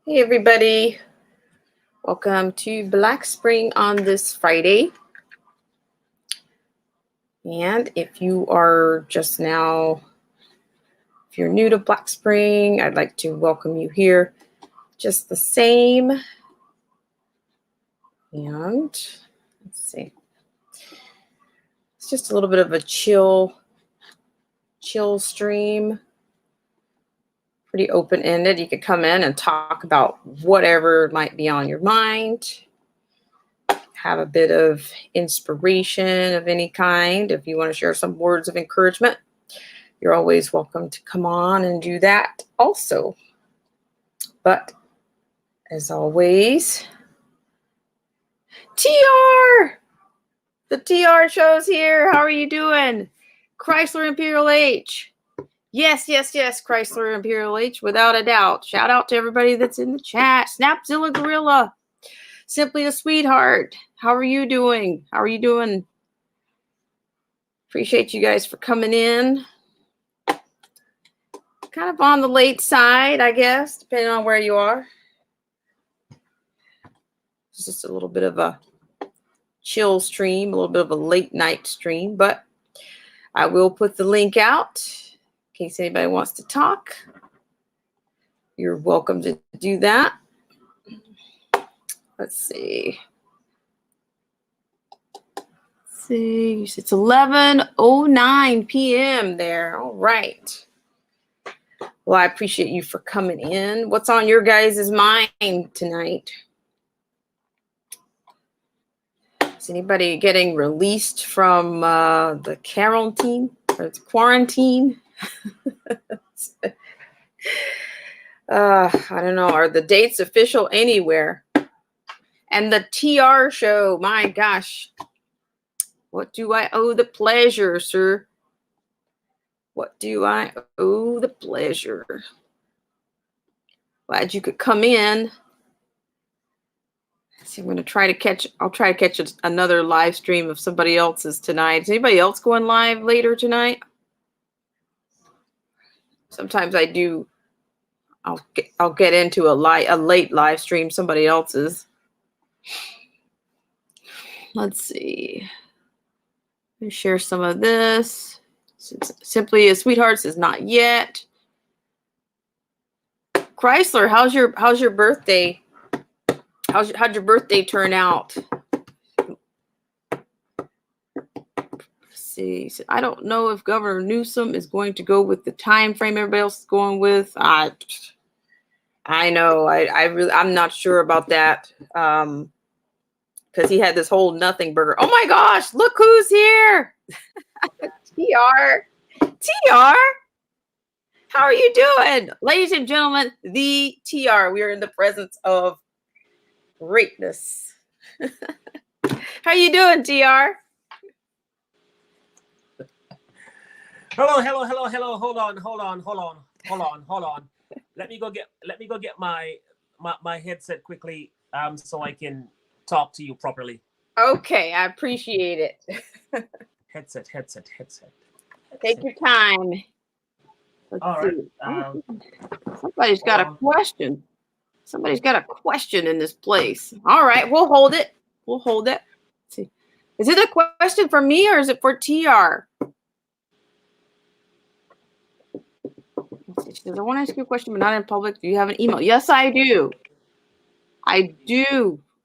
Hey everybody, welcome to Black Spring on this Friday. And if you are just now, if you're new to Black Spring, I'd like to welcome you here just the same. And let's see, it's just a little bit of a chill stream. Pretty open-ended. You could come in and talk about whatever might be on your mind. Have a bit of inspiration of any kind. If you want to share some words of encouragement, you're always welcome to come on and do that also. But as always, TR! The TR show's here. How are you doing? Chrysler Imperial H. Yes, Chrysler Imperial H, without a doubt. Shout out to everybody that's in the chat. Snapzilla Gorilla. Simply a Sweetheart. How are you doing? Appreciate you guys for coming in. Kind of on the late side, I guess, depending on where you are. It's just a little bit of a chill stream, a little bit of a late night stream, but I will put the link out in case anybody wants to talk. You're welcome to do that. Let's see. It's 11:09 p.m. there. All right. Well, I appreciate you for coming in. What's on your guys' mind tonight? Is anybody getting released from the quarantine? Or it's quarantine? I don't know. Are the dates official anywhere? And the TR show, my gosh. What do I owe the pleasure, sir? What do I owe the pleasure? Glad you could come in. See, I'm going to try to catch, another live stream of somebody else's tonight. Is anybody else going live later tonight? Sometimes I do. I'll get into a late live stream, somebody else's. Let's see. Let me share some of this. Simply a Sweetheart says not yet. Chrysler, how's your birthday? How'd your birthday turn out? Let's see. I don't know if Governor Newsom is going to go with the time frame everybody else is going with. I know. I'm not sure about that. Because he had this whole nothing burger. Oh my gosh, look who's here. TR. How are you doing? Ladies and gentlemen, the TR. We are in the presence of greatness. How you doing, TR? Hello. Hold on. Let me go get my headset quickly so I can talk to you properly. Okay, I appreciate it. Headset. Take your time. All right. Somebody's got a question. Somebody's got a question in this place. All right, we'll hold it. Let's see. Is it a question for me or is it for TR? She says, I want to ask you a question, but not in public. Do you have an email? Yes, I do.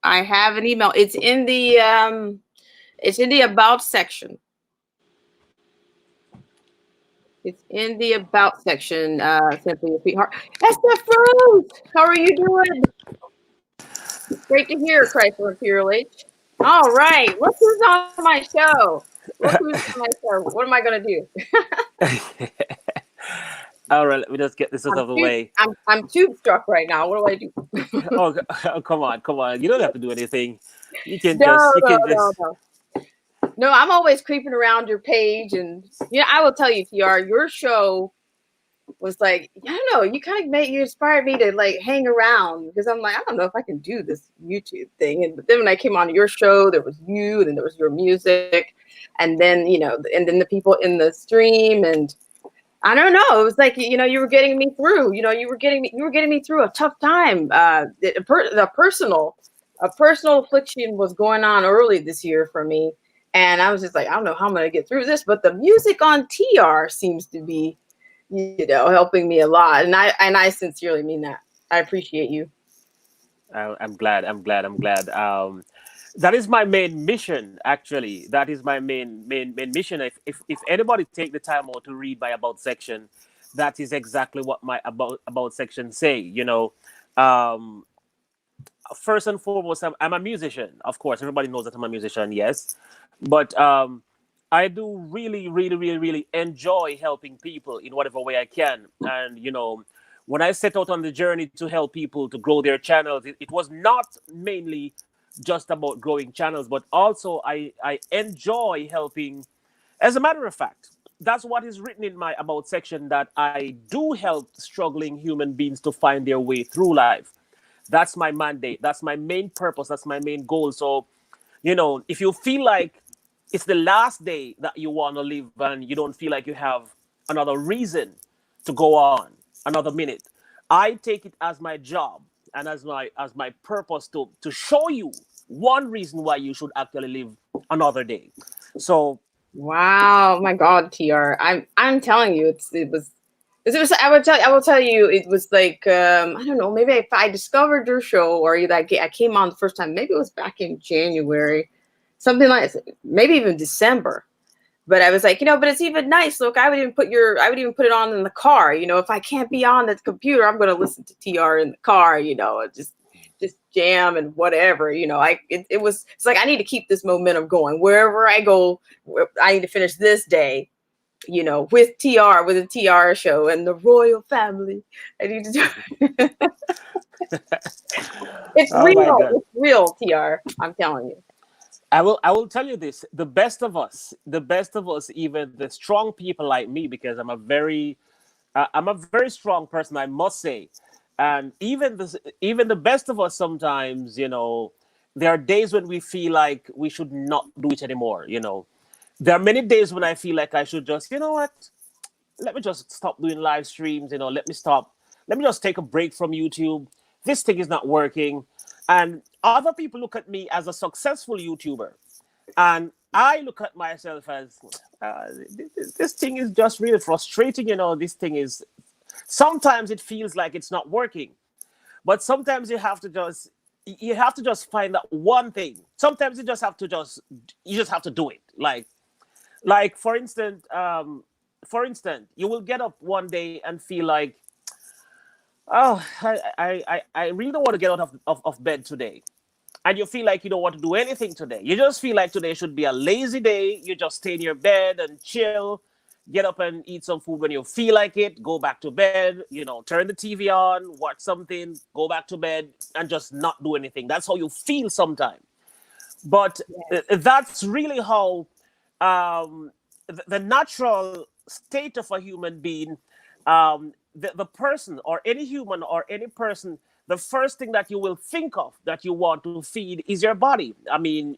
I have an email. It's in the about section. It's in the about section. Simply a Sweetheart. SF Rose, how are you doing? Great to hear, Chrysler Imperial H. All right, look who's on my show. What am I gonna do? All right, let me just get this out of the way. I'm tube struck right now. What do I do? oh, come on. You don't have to do anything. You can No, I'm always creeping around your page, and I will tell you, TR, your show was like, I don't know, you inspired me to like hang around because I'm like, I don't know if I can do this YouTube thing. But then when I came on your show, there was you, and then there was your music, and then and then the people in the stream, and I don't know. It was like, you were getting me through. You were getting me through a tough time. A personal affliction was going on early this year for me, and I was just like, I don't know how I'm gonna get through this. But the music on TR seems to be, helping me a lot, and I sincerely mean that. I appreciate you. I'm glad. I'm glad. I'm glad. That is my main mission. Actually, that is my main mission. If anybody take the time out to read my about section, that is exactly what my about section say. Um, First and foremost, I'm a musician. Of course, everybody knows that I'm a musician. Yes, but I do really enjoy helping people in whatever way I can. And when I set out on the journey to help people to grow their channels, it was not mainly just about growing channels, but also I enjoy helping. As a matter of fact, that's what is written in my about section, that I do help struggling human beings to find their way through life. That's my mandate. That's my main purpose. That's my main goal. So, if you feel like it's the last day that you want to live and you don't feel like you have another reason to go on another minute, I take it as my job and as my purpose to show you one reason why you should actually live another day. So Wow, my God, TR. I'm telling you, it was I will tell you it was like I don't know, maybe if I discovered your show or that I came on the first time, maybe it was back in January, something like maybe even December. But I was like, but it's even nice. Look, I would even put it on in the car. If I can't be on the computer, I'm going to listen to TR in the car. Just jam and whatever. It's like I need to keep this momentum going wherever I go. I need to finish this day. With a TR show and the royal family. I need to do. It's oh my real. God. It's real, TR. I'm telling you. I will tell you this: the best of us, even the strong people like me, because I'm a very strong person, I must say. And even the best of us sometimes, there are days when we feel like we should not do it anymore. There are many days when I feel like I should just, what? Let me just stop doing live streams. Let me stop. Let me just take a break from YouTube. This thing is not working. And other people look at me as a successful YouTuber, and I look at myself as this thing is just really frustrating. This thing is, sometimes it feels like it's not working, but sometimes you have to just find that one thing. Sometimes you just have to do it. Like for instance, you will get up one day and feel like, oh, I really don't want to get out of bed today. And you feel like you don't want to do anything today. You just feel like today should be a lazy day. You just stay in your bed and chill, get up and eat some food when you feel like it, go back to bed, turn the TV on, watch something, go back to bed, and just not do anything. That's how you feel sometimes. But that's really how the natural state of a human being, the person or any human or any person, the first thing that you will think of that you want to feed is your body. I mean,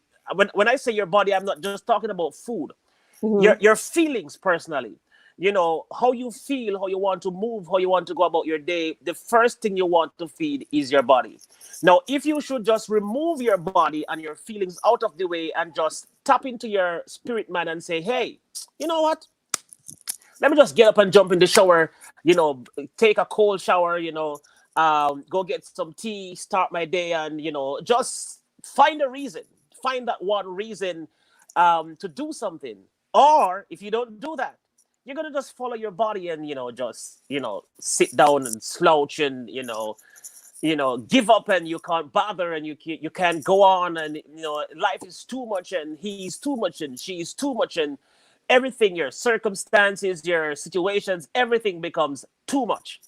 when I say your body, I'm not just talking about food. Mhm. Your feelings personally, how you feel, how you want to move, how you want to go about your day. The first thing you want to feed is your body. Now, if you should just remove your body and your feelings out of the way and just tap into your spirit man and say, hey, you know what, let me just get up and jump in the shower, take a cold shower, go get some tea, start my day, and just find a reason, find that one reason to do something. Or if you don't do that, you're gonna just follow your body and just sit down and slouch and give up, and you can't bother, and you can't go on, and life is too much, and he's too much, and she's too much, and everything, your circumstances, your situations, everything becomes too much.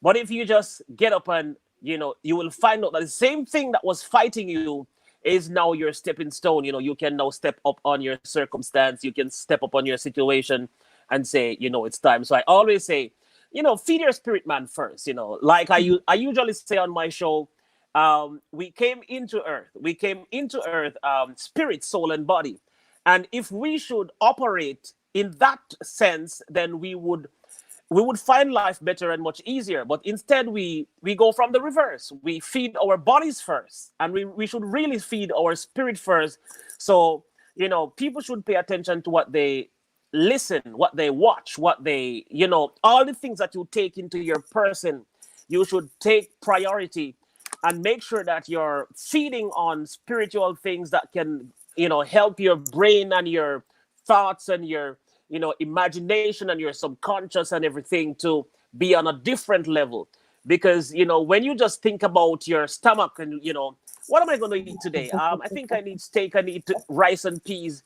But if you just get up and you will find out that the same thing that was fighting you is now your stepping stone. You can now step up on your circumstance, you can step up on your situation and say, it's time. So I always say, feed your spirit man first. Like I usually say on my show, we came into earth, spirit, soul, and body. And if we should operate in that sense, then we would we would find life better and much easier. But instead, we go from the reverse. We feed our bodies first, and we should really feed our spirit first. So, people should pay attention to what they listen, what they watch, what they, all the things that you take into your person. You should take priority and make sure that you're feeding on spiritual things that can, help your brain and your thoughts and your, imagination and your subconscious and everything to be on a different level. Because, when you just think about your stomach and, what am I going to eat today? I think I need steak, I need rice and peas.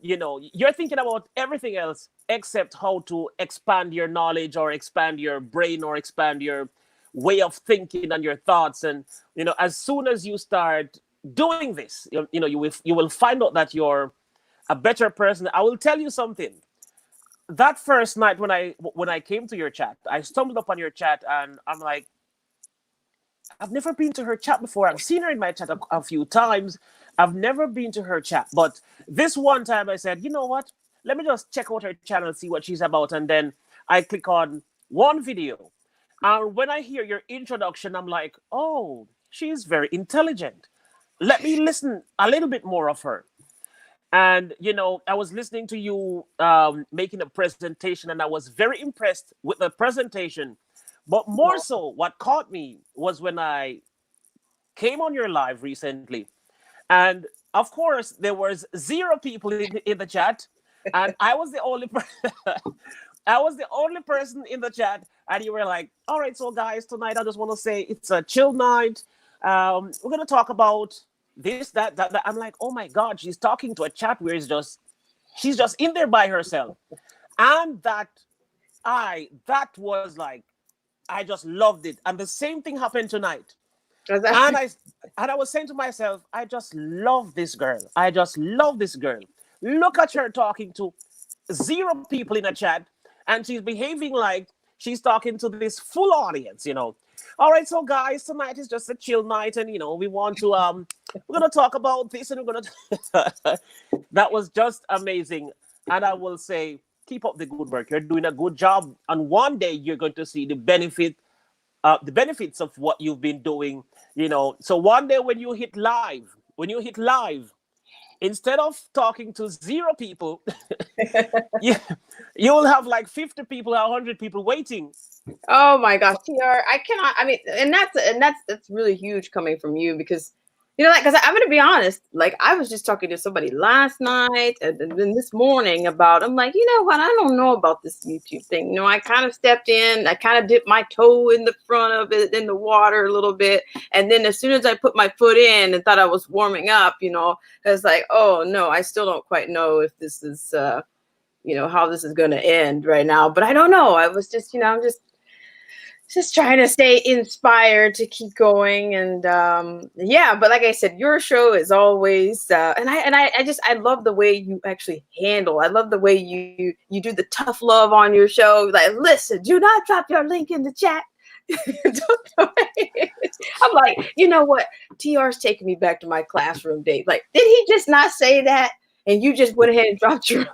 You're thinking about everything else except how to expand your knowledge or expand your brain or expand your way of thinking and your thoughts. And as soon as you start doing this, you will find out that you're a better person. I will tell you something. That first night when I came to your chat, I stumbled upon your chat and I'm like, I've never been to her chat before. I've seen her in my chat a few times. I've never been to her chat, but this one time I said, you know what? Let me just check out her channel and see what she's about. And then I click on one video. And when I hear your introduction, I'm like, oh, she's very intelligent. Let me listen a little bit more of her. And, I was listening to you making a presentation, and I was very impressed with the presentation. But more so, what caught me was when I came on your live recently. And, of course, there was 0 people in the chat. And I was the only I was the only person in the chat, and you were like, all right, so guys, tonight I just want to say it's a chill night. We're going to talk about this, that. I'm like, oh my God, she's talking to a chat where she's just in there by herself. And that was like, I just loved it. And the same thing happened tonight. And I was saying to myself, I just love this girl. I just love this girl. Look at her talking to 0 people in a chat, and she's behaving like she's talking to this full audience, All right, so guys, tonight is just a chill night, and we want to we're gonna talk about this, and we're gonna. That was just amazing, and I will say, keep up the good work. You're doing a good job, and one day you're going to see the benefits of what you've been doing. So one day when you hit live, instead of talking to 0 people, you'll have like 50 people or 100 people waiting. Oh my gosh, TR, I cannot. I mean, and that's really huge coming from you, because because I'm gonna be honest. Like, I was just talking to somebody last night and then this morning about. I'm like, you know what? I don't know about this YouTube thing. I kind of stepped in. I kind of dipped my toe in the front of it in the water a little bit, and then as soon as I put my foot in and thought I was warming up, I was like, oh no, I still don't quite know if this is, how this is going to end right now. But I don't know. I was just, I'm just trying to stay inspired to keep going. And but like I said, your show is always and I love the way you actually handle. I love the way you do the tough love on your show. Like, listen, do not drop your link in the chat. I'm like, you know what? TR's taking me back to my classroom days. Like, did he just not say that? And you just went ahead and dropped your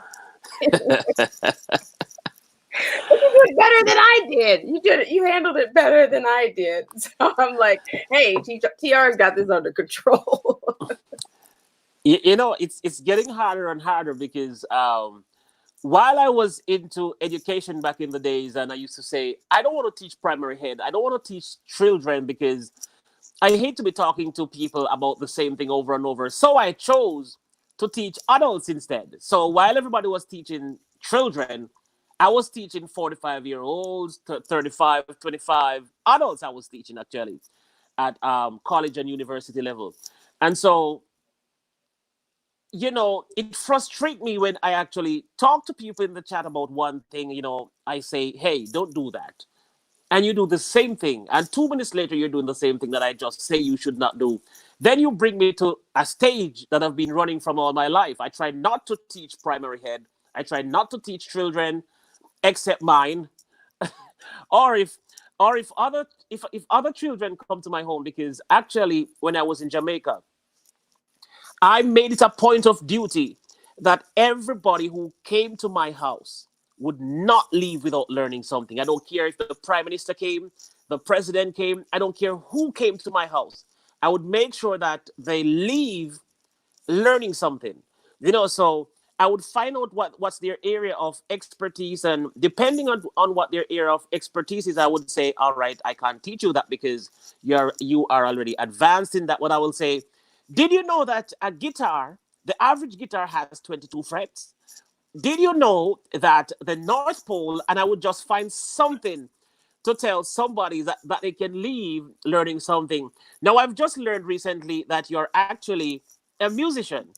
But you did it better than I did. You handled it better than I did. So I'm like, hey, TR's got this under control. It's getting harder and harder because while I was into education back in the days, and I used to say, I don't want to teach primary head. I don't want to teach children because I hate to be talking to people about the same thing over and over. So I chose to teach adults instead. So while everybody was teaching children, I was teaching 45-year-olds, 35, 25 adults. I was teaching actually at college and university level. And so, it frustrates me when I actually talk to people in the chat about one thing. I say, hey, don't do that. And you do the same thing. And 2 minutes later, you're doing the same thing that I just say you should not do. Then you bring me to a stage that I've been running from all my life. I try not to teach primary head. I try not to teach children except mine. or if other children come to my home, because actually when I was in Jamaica, I made it a point of duty that everybody who came to my house would not leave without learning something. I don't care if the prime minister came, the president came, I don't care who came to my house. I would make sure that they leave learning something. So I would find out what's their area of expertise, and depending on what their area of expertise is, I would say, all right, I can't teach you that because you are already advanced in that. What I will say, did you know that a guitar, the average guitar has 22 frets? Did you know that the North Pole, and I would just find something to tell somebody that they can leave learning something. Now, I've just learned recently that you're actually a musician.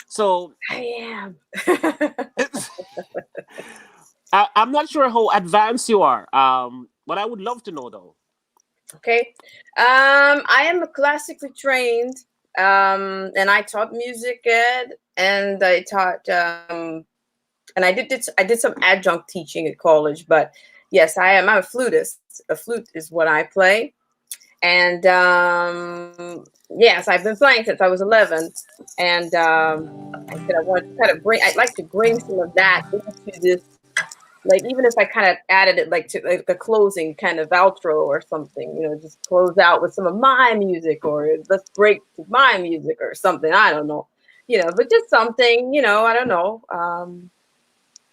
So I am. I'm not sure how advanced you are, but I would love to know though. Okay. I am classically trained, and I taught music ed, and I taught, and I did some adjunct teaching at college. But yes, I am. I'm a flutist. A flute is what I play, and yes, I've been playing since I was 11. And I said I wanted to kind of bring. I'd like to bring some of that into this, like, even if I kind of added it like to like a closing kind of outro or something, just close out with some of my music, or let's break to my music or something. I don't know, but just something, I don't know.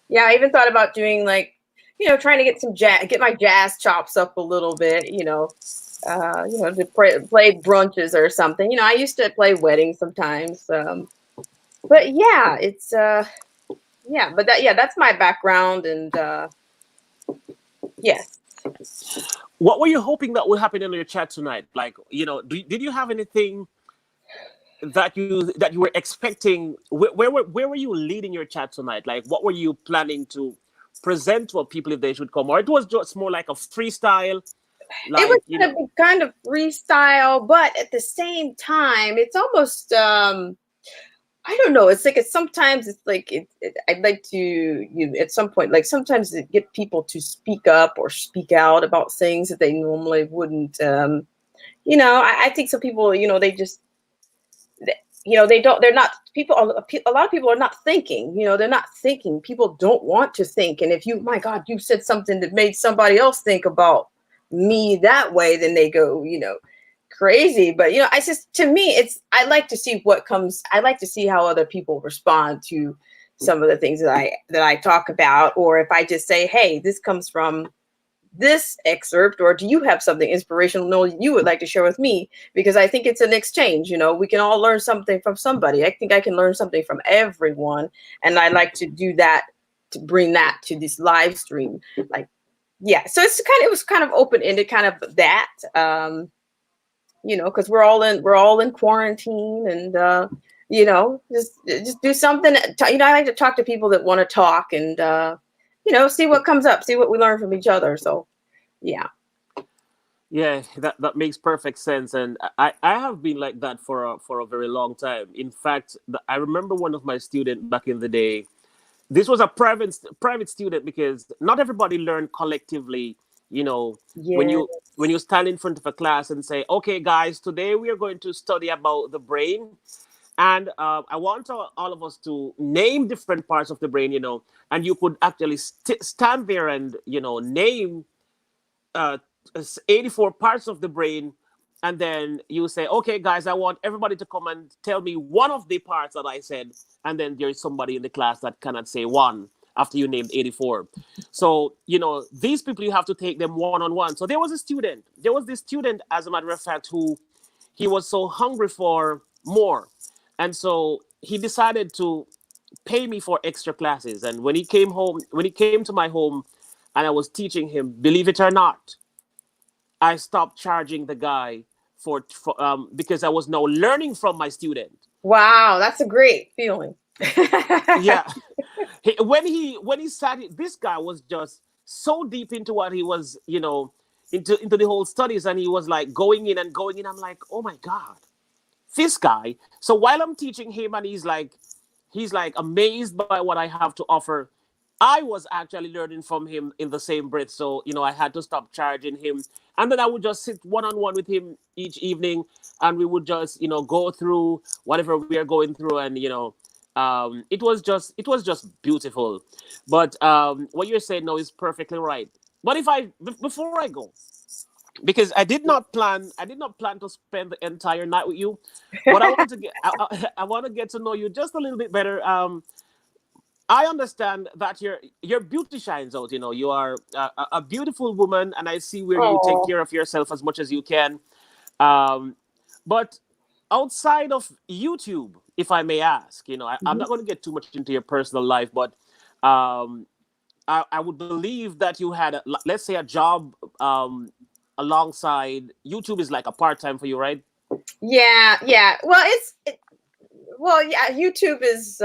Yeah, I even thought about doing, like, trying to get some jazz, get my jazz chops up a little bit, to play brunches or something. I used to play weddings sometimes. But yeah, it's yeah, but that's my background, and yes. What were you hoping that would happen in your chat tonight? Like, did you have anything that you were expecting? Where were you leading your chat tonight? Like, what were you planning to present to people if they should come, or it was just more like a freestyle? It was Like, going to be kind of freestyle, but at the same time, it's almost I don't know. It's like sometimes it's like I'd like to at some point, like sometimes get people to speak up or speak out about things that they normally wouldn't. I think some people, they just they don't. They're not people. A lot of people are not thinking. They're not thinking. People don't want to think. And if my God, you said something that made somebody else think about me that way, then they go, crazy. But I just, to me, I like to see what comes. I like to see how other people respond to some of the things that I talk about, or if I just say, hey, this comes from this excerpt, or do you have something inspirational you would like to share with me? Because I think it's an exchange. We can all learn something from somebody. I think I can learn something from everyone, and I like to do that, to bring that to this live stream. Like, yeah, so it was kind of open-ended, kind of that, because we're all in quarantine, and just do something. I like to talk to people that want to talk, and see what comes up, see what we learn from each other. So, yeah. Yeah, that makes perfect sense, and I have been like that for a very long time. In fact, I remember one of my students back in the day. This was a private student, because not everybody learned collectively. When Yeah. you stand in front of a class and say, "Okay, guys, today we are going to study about the brain," and I want all of us to name different parts of the brain. And you could actually stand there and name uh, 84 parts of the brain, and then you say, okay, guys, I want everybody to come and tell me one of the parts that I said, and then there's somebody in the class that cannot say one after you named 84. So these people, you have to take them one-on-one. So there was this student, as a matter of fact, who he was so hungry for more, and so he decided to pay me for extra classes. And when he came to my home and I was teaching him, believe it or not, I stopped charging the guy for because I was now learning from my student. Wow, that's a great feeling. Yeah, when he started, this guy was just so deep into what he was, into the whole studies, and he was like going in and going in. I'm like, oh my God, this guy. So while I'm teaching him, and he's like amazed by what I have to offer, I was actually learning from him in the same breath. So, I had to stop charging him. And then I would just sit one-on-one with him each evening, and we would just, go through whatever we are going through. And, it was just beautiful. But what you're saying now is perfectly right. But before I go, because I did not plan to spend the entire night with you, but I want to get to know you just a little bit better. I understand that your beauty shines out. You are a beautiful woman, and I see where you take Oh. care of yourself as much as you can. Um, but outside of YouTube, if I may ask, I'm Mhm. not going to get too much into your personal life, but um, I would believe that you had, let's say, a job alongside YouTube is like a part time for you, right? Yeah, yeah. Well, well, yeah. YouTube is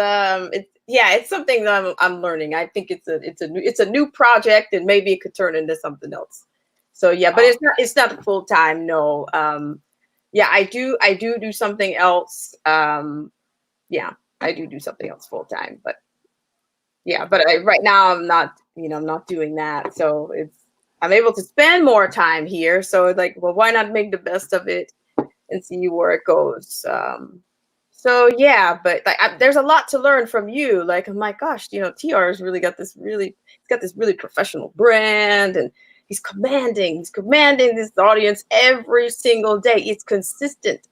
yeah, it's something that I'm learning. I think it's a new project, and maybe it could turn into something else. So yeah, but Uh, it's not full time. No. Yeah, I do something else. Yeah, I do something else full time, but yeah, but right now I'm not doing that. So I'm able to spend more time here. So it's like, well, why not make the best of it and see where it goes. So yeah, but like there's a lot to learn from you. Like I'm like, gosh, TR has really got this really professional brand, and he's commanding this audience every single day. It's consistent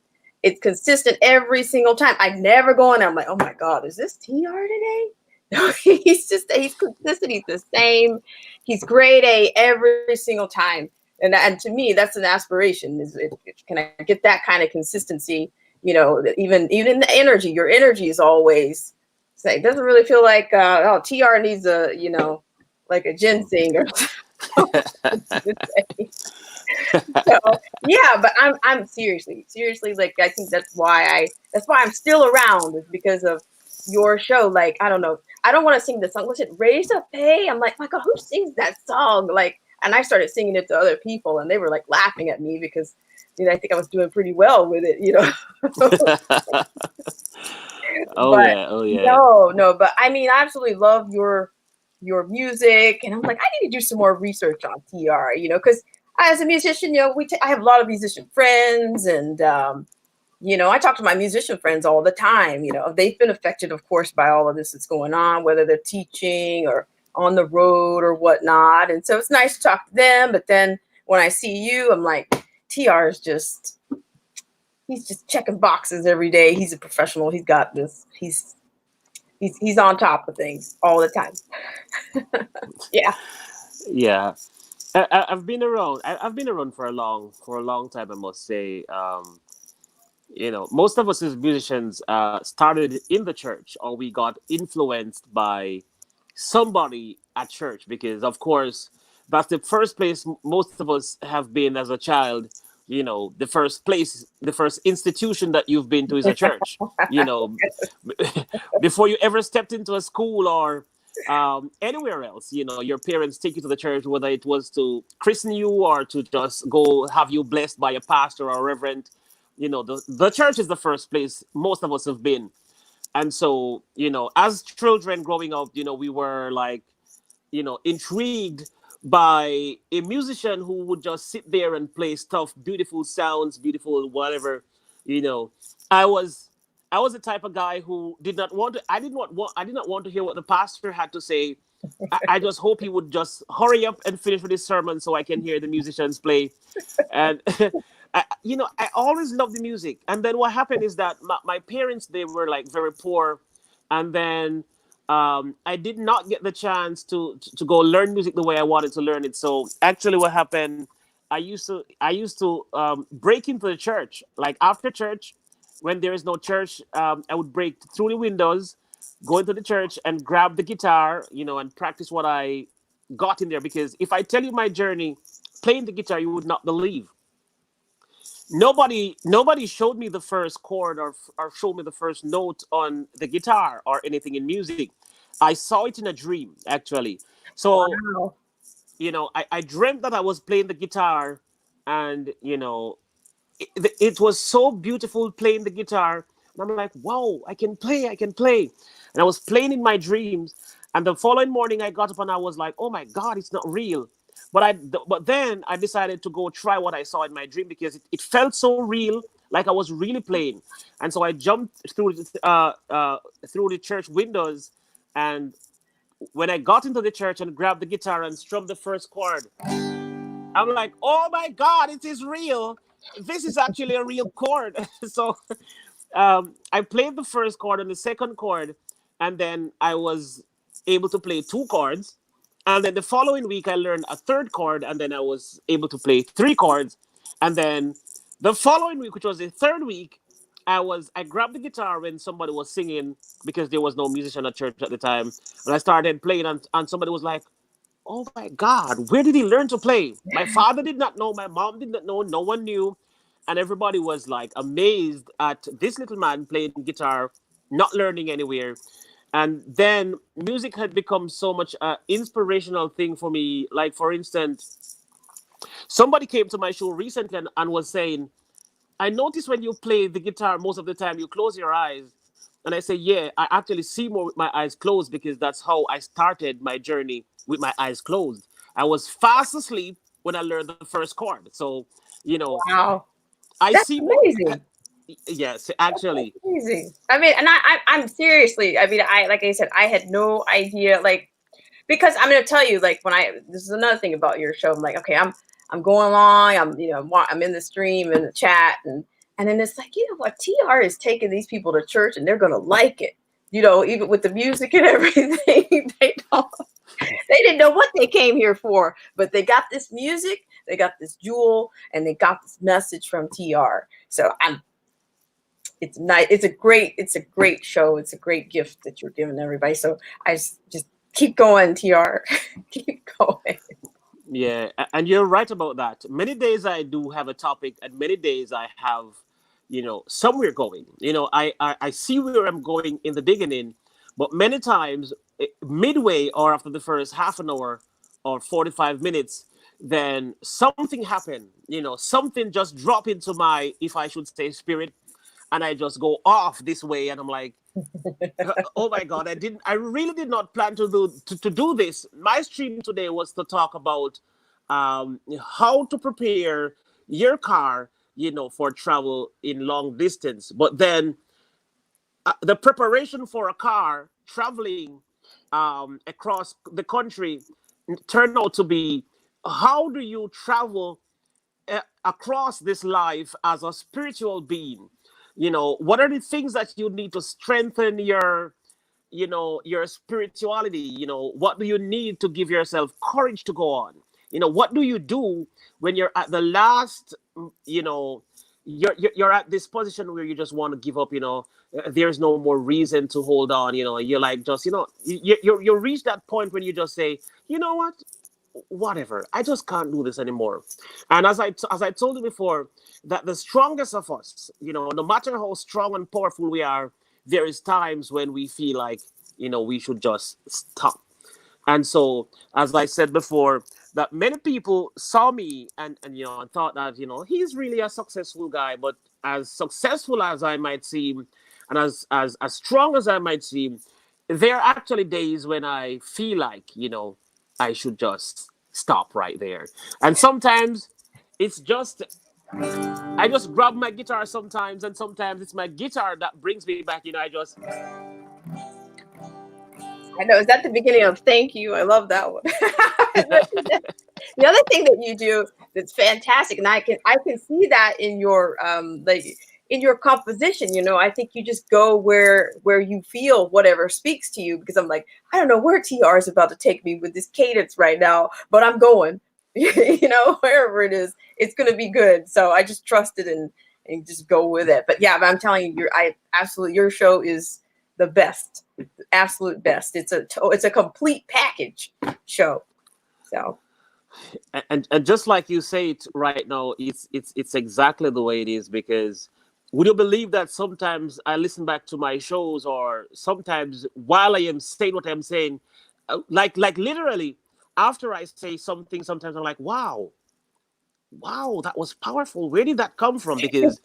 every single time. I never go in there. I'm like, oh my god, is this TR today? No, he's consistent. He's the same. He's grade A every single time, and to me that's an aspiration. Can I get that kind of consistency? Even in the energy, your energy is always say, it doesn't really feel like TR needs like a ginseng or something. So yeah, but I'm seriously, like I think that's why I'm still around, is because of your show. Like I don't know, I don't want to sing the song. Was it Raise Up Pay? I'm like, my God, who sings that song? Like, and I started singing it to other people, and they were like laughing at me because I think I was doing pretty well with it. oh But yeah, oh yeah. no, no, but I mean, I absolutely love your music, and I'm like, I need to do some more research on TR, because as a musician, I have a lot of musician friends, and I talk to my musician friends all the time. They've been affected, of course, by all of this that's going on, whether they're teaching or on the road or whatnot, and so it's nice to talk to them. But then when I see you, I'm like, TR is just he's just checking boxes every day. He's a professional. He's got this. He's on top of things all the time. Yeah. Yeah. I've been around. I've been around for a long time. I must say. Most of us as musicians started in the church, or we got influenced by somebody at church, because of course that's the first place most of us have been as a child. The first institution that you've been to is a church. you know Before you ever stepped into a school or anywhere else, your parents take you to the church, whether it was to christen you or to just go have you blessed by a pastor or a reverend. The church is the first place most of us have been. And so, as children growing up, we were like, intrigued by a musician who would just sit there and play stuff, beautiful sounds, beautiful whatever. You know, I was I was the type of guy who did not want to. I did not want to hear what the pastor had to say. I just hope he would just hurry up and finish with his sermon so I can hear the musicians play. And I always loved the music. And then what happened is that my parents, they were like very poor, and then I did not get the chance to go learn music the way I wanted to learn it. So actually, what happened? I used to break into the church, like after church, when there is no church. I would break through the windows, go into the church, and grab the guitar, and practice what I got in there. Because if I tell you my journey playing the guitar, you would not believe. Nobody showed me the first chord, or showed me the first note on the guitar or anything in music. I saw it in a dream, actually. So, Wow. I dreamt that I was playing the guitar, and it was so beautiful playing the guitar. And I'm like, wow, I can play. And I was playing in my dreams. And the following morning, I got up and I was like, oh my God, it's not real. But then I decided to go try what I saw in my dream, because it felt so real. like I was really playing. And so I jumped through the church windows, and when I got into the church and grabbed the guitar and strummed the first chord, I'm like, oh my God, it is real. This is actually a real chord. So I played the first chord and the second chord, and then I was able to play two chords. And then the following week, I learned a third chord, and then I was able to play three chords. And then the following week, which was the third week, I grabbed the guitar when somebody was singing, because there was no musician at church at the time, and I started playing, and somebody was like, oh my God, where did he learn to play? My father did not know, my mom did not know, no one knew. And everybody was like amazed at this little man playing guitar, not learning anywhere. And then music had become so much inspirational thing for me. Like, for instance, somebody came to my show recently and was saying, I notice when you play the guitar, most of the time you close your eyes. And I say, yeah, I actually see more with my eyes closed, because that's how I started my journey, with my eyes closed. I was fast asleep when I learned the first chord. So, you know, Wow. I That's see more. amazing. Yes, actually. Amazing. I mean, and I'm seriously, I mean, like I said, I had no idea, like, because I'm going to tell you, like, this is another thing about your show. I'm like, okay, I'm going along. I'm in the stream, in the chat. And then it's like, you know what? TR is taking these people to church and they're going to like it, even with the music and everything. They didn't know what they came here for, but they got this music, they got this jewel, and they got this message from TR. So it's nice. It's a great show. It's a great gift that you're giving everybody. So I just keep going, TR. Keep going. Yeah, and you're right about that. Many days I do have a topic, and many days I have, somewhere going. I see where I'm going in the beginning, but many times, midway or after the first half an hour or 45 minutes, then something happened. Something just drop into my, if I should say, spirit, and I just go off this way, and I'm like, oh my God, I really did not plan to do this. My stream today was to talk about how to prepare your car, for travel in long distance. But then the preparation for a car traveling across the country turned out to be, how do you travel across this life as a spiritual being? What are the things that you need to strengthen your spirituality? What do you need to give yourself courage to go on? What do you do when you're at the last, you're at this position where you just want to give up? There's no more reason to hold on. You're like, just, you reach that point when you just say, you know what, whatever, I just can't do this anymore. And as I told you before, that the strongest of us, no matter how strong and powerful we are, there is times when we feel like, we should just stop. And so, as I said before, that many people saw me and thought that, he's really a successful guy. But as successful as I might seem, and as strong as I might seem, there are actually days when I feel like, I should just stop right there. And sometimes it's just, I just grab my guitar sometimes, and sometimes it's my guitar that brings me back. I just, I know. Is that the beginning of thank you? I love that one. The other thing that you do that's fantastic, and I can see that in your in your composition. I think you just go where you feel whatever speaks to you, because I'm like, I don't know where TR is about to take me with this cadence right now, but I'm going. Wherever it is, it's going to be good. So I just trust it and just go with it. But yeah, I'm telling you, your show is the best, the absolute best. It's a complete package show. So. And just like you say it right now, it's exactly the way it is. Because would you believe that sometimes I listen back to my shows, or sometimes while I am saying what I'm saying, like literally after I say something, sometimes I'm like, wow, that was powerful. Where did that come from? Because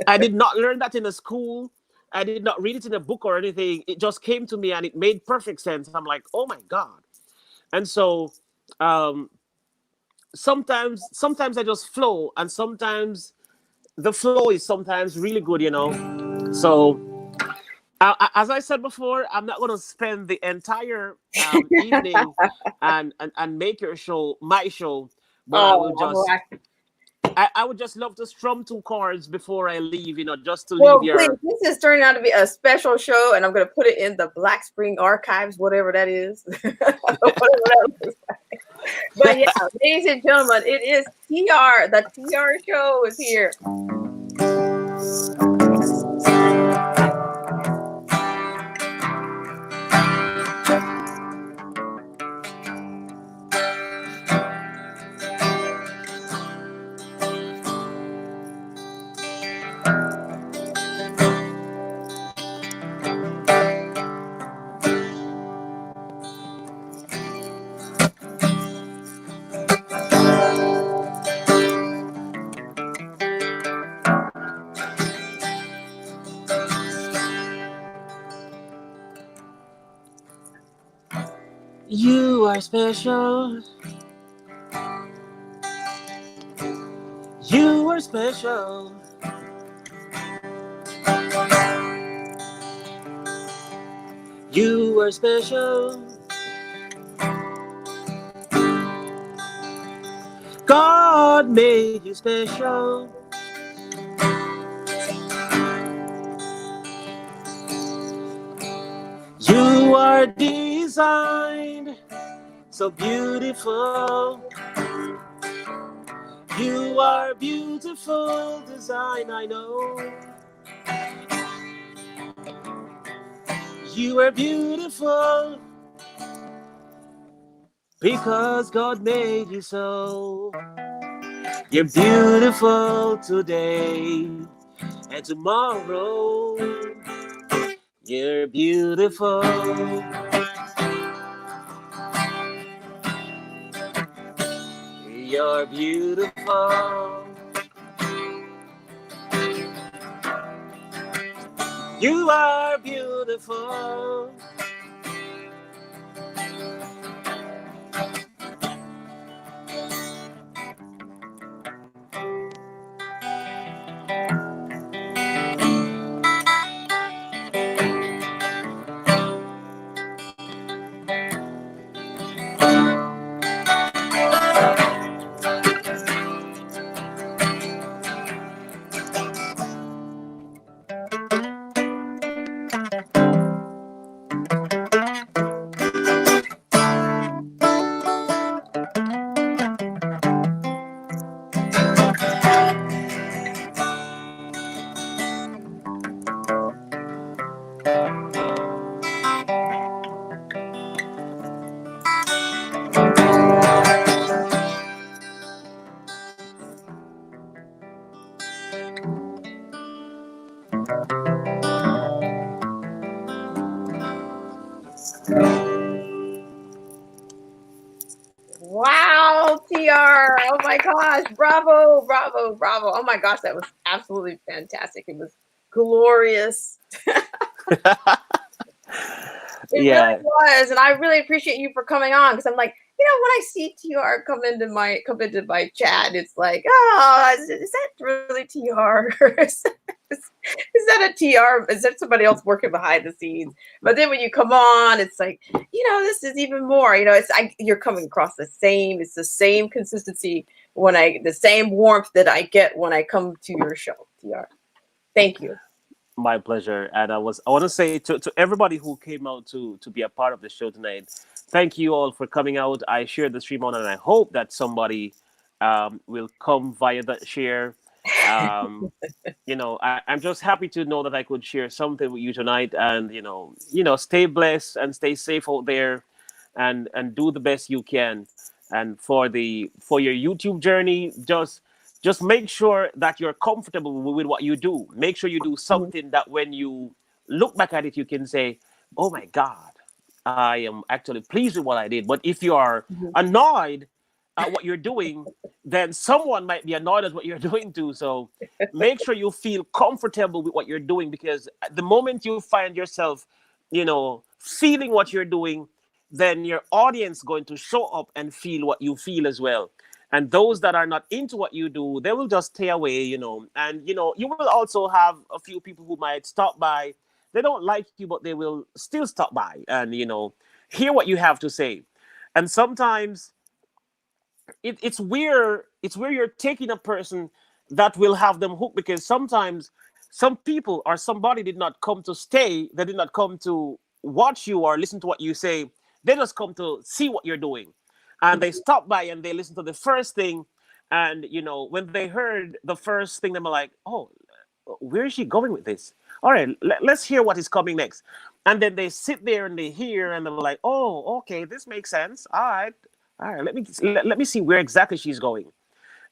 I did not learn that in a school. I did not read it in a book or anything. It just came to me and it made perfect sense. I'm like, oh my God. And so sometimes I just flow, and sometimes the flow is sometimes really good, So, as I said before, I'm not going to spend the entire evening and make your show my show, but I will Oh, just. I would just love to strum two chords before I leave, just to leave well, please, your. this is turning out to be a special show, and I'm going to put it in the Black Spring Archives, whatever that is. Whatever that looks like. But yeah, ladies and gentlemen, it is TR. The TR show is here. You are special. You are special. You are special. God made you special. You are designed so beautiful. You are beautiful design, I know. You are beautiful because God made you so. You're beautiful today and tomorrow. You're beautiful. You're beautiful. You are beautiful. Wow, TR. Oh my gosh. Bravo, bravo, bravo. Oh my gosh, that was absolutely fantastic. It was glorious. It really Yeah, was, and I really appreciate you for coming on because I'm like, when I see TR come into my chat, it's like, oh, is that really TR? Is that a TR? Is that somebody else working behind the scenes? But then when you come on, it's like, this is even more. You're coming across the same. It's the same consistency the same warmth that I get when I come to your show, TR. Thank you. my pleasure. And I want to say to everybody who came out to be a part of the show tonight, thank you all for coming out. I shared the stream on, and I hope that somebody will come via that share. Um, I'm just happy to know that I could share something with you tonight, and stay blessed and stay safe out there, and do the best you can. And for your YouTube journey, just make sure that you're comfortable with what you do. Make sure you do Mhm. something that when you look back at it, you can say, "Oh my God, I am actually pleased with what I did." But if you are Mhm. annoyed at what you're doing, then someone might be annoyed at what you're doing too. So make sure you feel comfortable with what you're doing, because at the moment you find yourself, feeling what you're doing, then your audience going to show up and feel what you feel as well. And those that are not into what you do, they will just stay away, And, you will also have a few people who might stop by. They don't like you, but they will still stop by and, hear what you have to say. And sometimes it's where you're taking a person that will have them hooked, because sometimes some people or somebody did not come to stay. They did not come to watch you or listen to what you say. They just come to see what you're doing, and they stop by and they listen to the first thing. And when they heard the first thing, they were like, oh, where is she going with this? All right, let's hear what is coming next. And then they sit there and they hear, and they're like, oh, okay, this makes sense. All right, let me see where exactly she's going.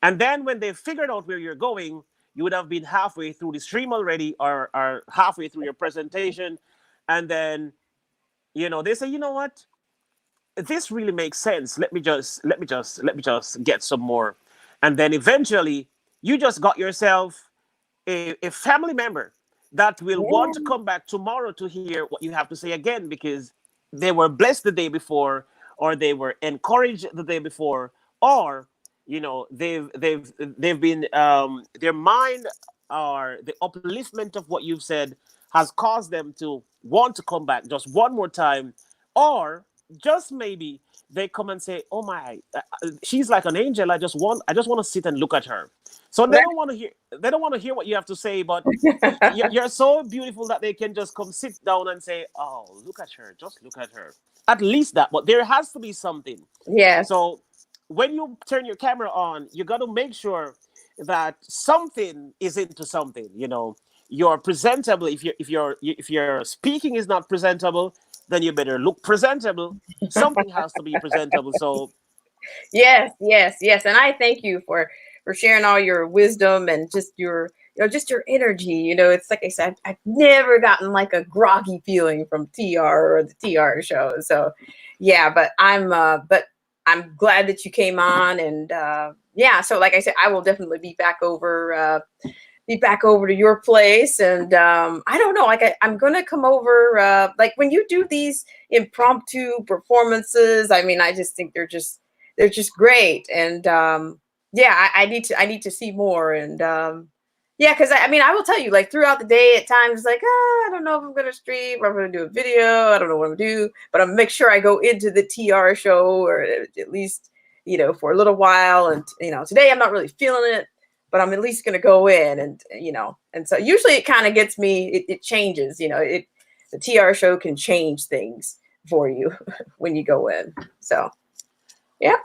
And then when they figured out where you're going, you would have been halfway through the stream already, or halfway through your presentation. And then, they say, you know what? This really makes sense. Let me just get some more. And then eventually you just got yourself a family member that will want to come back tomorrow to hear what you have to say again, because they were blessed the day before, or they were encouraged the day before, or they've been their mind, or the upliftment of what you've said has caused them to want to come back just one more time. Or just maybe they come and say, oh my, she's like an angel. I just want to sit and look at her. So they don't want to hear what you have to say, but you're so beautiful that they can just come sit down and say, oh, look at her, just look at her. At least that, but there has to be something. Yes. So when you turn your camera on, you got to make sure that something is into something. You're presentable. If your speaking is not presentable, then you better look presentable. Something has to be presentable. So Yes, yes, yes. And I thank you for sharing all your wisdom and just your just your energy. It's like I said, I've never gotten like a groggy feeling from TR or the TR show. So yeah, but I'm glad that you came on, and yeah, so like I said, I will definitely be back over to your place. And I don't know, like I'm gonna come over like when you do these impromptu performances. I mean, I just think they're just great. And yeah, I need to see more. And yeah, because I mean, I will tell you, like throughout the day at times, like, I don't know if I'm gonna stream or I'm gonna do a video. I don't know what I'm gonna do, but I'm make sure I go into the TR show, or at least for a little while. And today I'm not really feeling it, but I'm at least going to go in. And and so usually it kind of gets me, it changes, the TR show can change things for you when you go in. So yeah.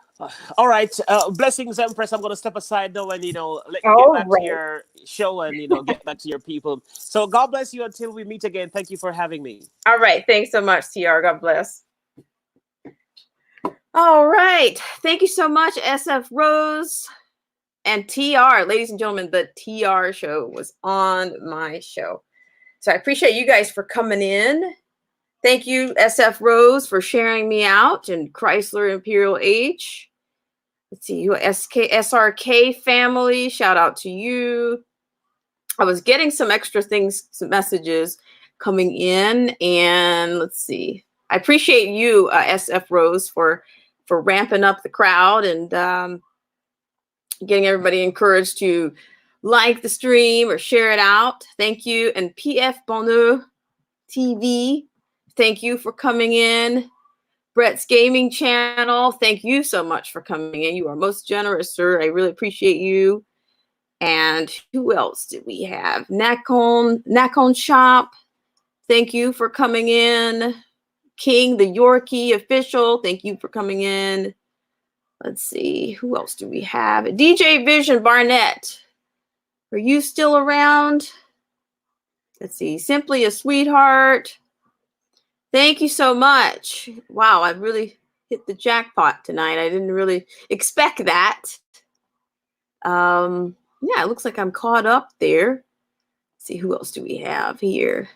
all right, blessings, Empress. I'm going to step aside now and let you get All back to right. your show, and get back to your people. So God bless you until we meet again. Thank you for having me. All right. Thanks so much, TR. God bless. All right. Thank you so much, SF Rose and TR. Ladies and gentlemen, the TR show was on my show. So I appreciate you guys for coming in. Thank you, SF Rose, for sharing me out, and Chrysler Imperial H. Let's see, SRK family, shout out to you. I was getting some extra things, some messages coming in, and let's see. I appreciate you, SF Rose, for ramping up the crowd and getting everybody encouraged to like the stream or share it out. Thank you. And PF Bonheur TV, thank you for coming in. Brett's Gaming Channel, thank you so much for coming in. You are most generous, sir. I really appreciate you. And who else did we have? Nakon Shop, thank you for coming in. King the Yorkie official, thank you for coming in. Let's see, who else do we have? DJ Vision Barnett, are you still around? Let's see, Simply a Sweetheart. Thank you so much. Wow, I really hit the jackpot tonight. I didn't really expect that. Yeah, it looks like I'm caught up there. Let's see, who else do we have here?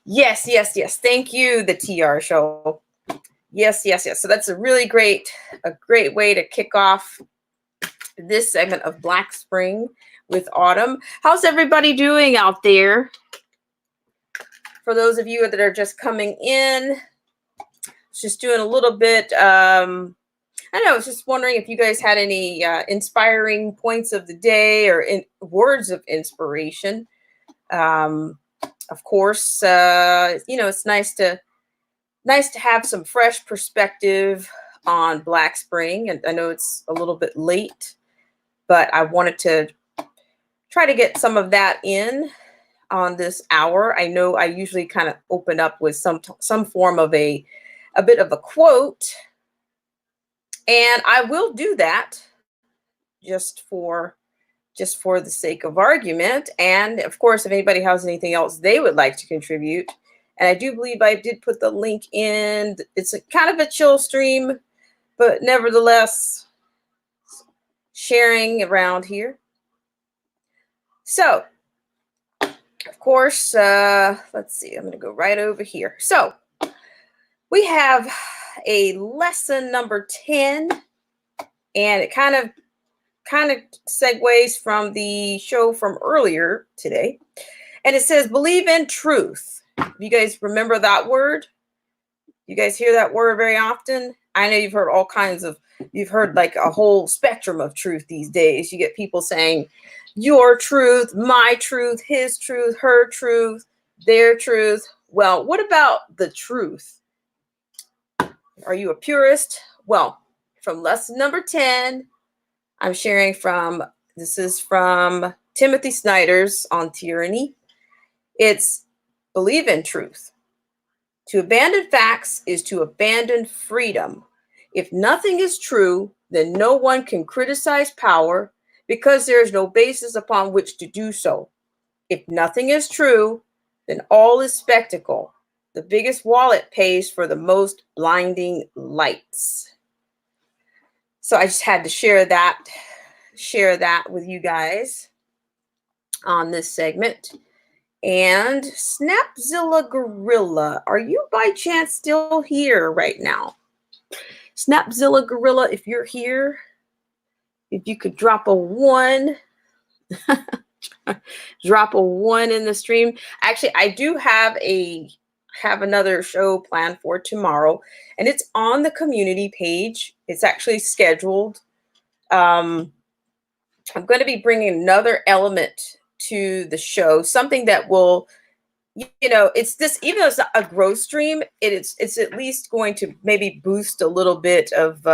Yes. Thank you, the TR show. Yes. So that's a great way to kick off this segment of Black Spring with Autumn. How's everybody doing out there? For those of you that are just coming in, just doing a little bit I know, I was just wondering if you guys had any inspiring points of the day or words of inspiration. Um, of course, it's nice to have some fresh perspective on Black Spring, and I know it's a little bit late, but I wanted to try to get some of that in on this hour. I know I usually kind of open up with some form of a bit of a quote, and I will do that just for the sake of argument. And of course, if anybody has anything else they would like to contribute, and I do believe I did put the link in. It's a kind of a chill stream, but nevertheless sharing around here. So, of course, let's see, I'm going to go right over here. So, we have a lesson number 10, and it kind of segues from the show from earlier today. And it says, believe in truth. You guys remember that word? You guys hear that word very often? I know you've heard like a whole spectrum of truth these days. You get people saying your truth, my truth, his truth, her truth, their truth. Well, what about the truth? Are you a purist? Well, from lesson number 10, I'm sharing this is from Timothy Snyder's on tyranny. It's believe in truth. To abandon facts is to abandon freedom. If nothing is true, then no one can criticize power because there is no basis upon which to do so. If nothing is true, then all is spectacle. The biggest wallet pays for the most blinding lights. So I just had to share that with you guys on this segment. And Snapzilla Gorilla, are you by chance still here right now? Snapzilla Gorilla, if you're here, if you could drop a 1, drop a 1 in the stream. Actually, I do have another show planned for tomorrow, and it's on the community page. It's actually scheduled. I'm going to be bringing another element to the show, something that will, it's this, even though it's not a growth stream, it's at least going to maybe boost a little bit of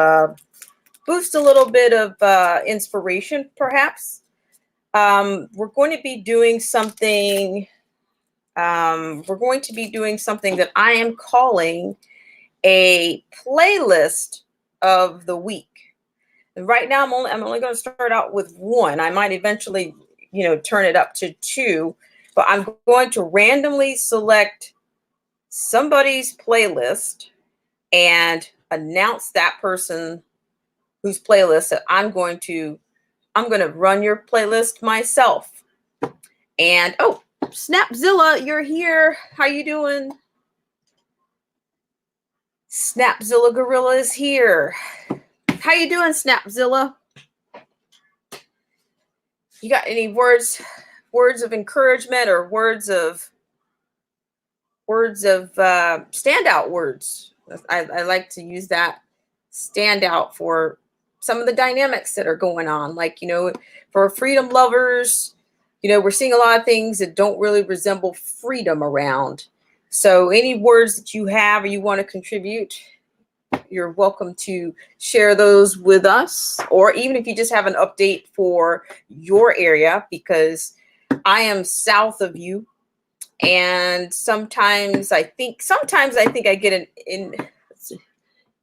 inspiration, perhaps. We're going to be doing something. That I am calling a playlist of the week. And right now, I'm only going to start out with 1. I might eventually, turn it up to 2. But I'm going to randomly select somebody's playlist and announce that person whose playlist that I'm going to run your playlist myself. And oh, Snapzilla, you're here. How you doing? Snapzilla Gorilla is here. How you doing, Snapzilla? You got any words of encouragement or words of standout words? I like to use that standout for some of the dynamics that are going on. Like, for freedom lovers, we're seeing a lot of things that don't really resemble freedom around. So any words that you have or you want to contribute, you're welcome to share those with us. Or even if you just have an update for your area, because I am south of you. And sometimes I think I get in.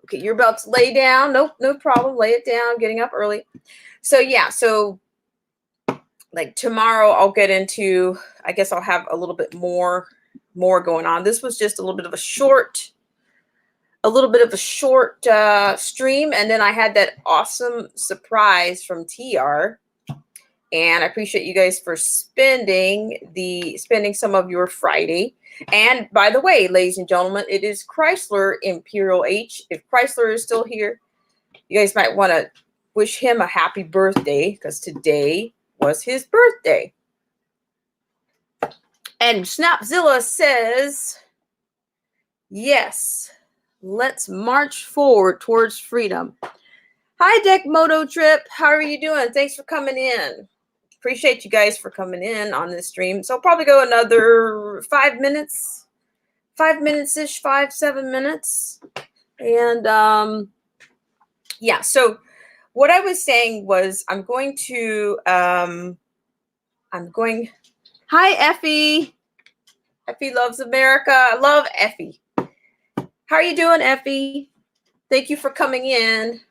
Okay, you're about to lay down. Nope, no problem. Lay it down. Getting up early. So yeah, like tomorrow I'll get into, I guess I'll have a little bit more going on. This was just a little bit of a short stream, and then I had that awesome surprise from TR. And I appreciate you guys for spending some of your Friday. And by the way, ladies and gentlemen, it is Chrysler Imperial H. If Chrysler is still here, you guys might want to wish him a happy birthday, because today was his birthday. And Snapzilla says, yes, let's march forward towards freedom. Hi, Deck Moto Trip. How are you doing? Thanks for coming in. Appreciate you guys for coming in on this stream. So I'll probably go another 5 minutes, 5 minutes-ish, 7 minutes. And yeah, so what I was saying was I'm going, hi, Effie. Effie loves America. I love Effie. How are you doing, Effie? Thank you for coming in.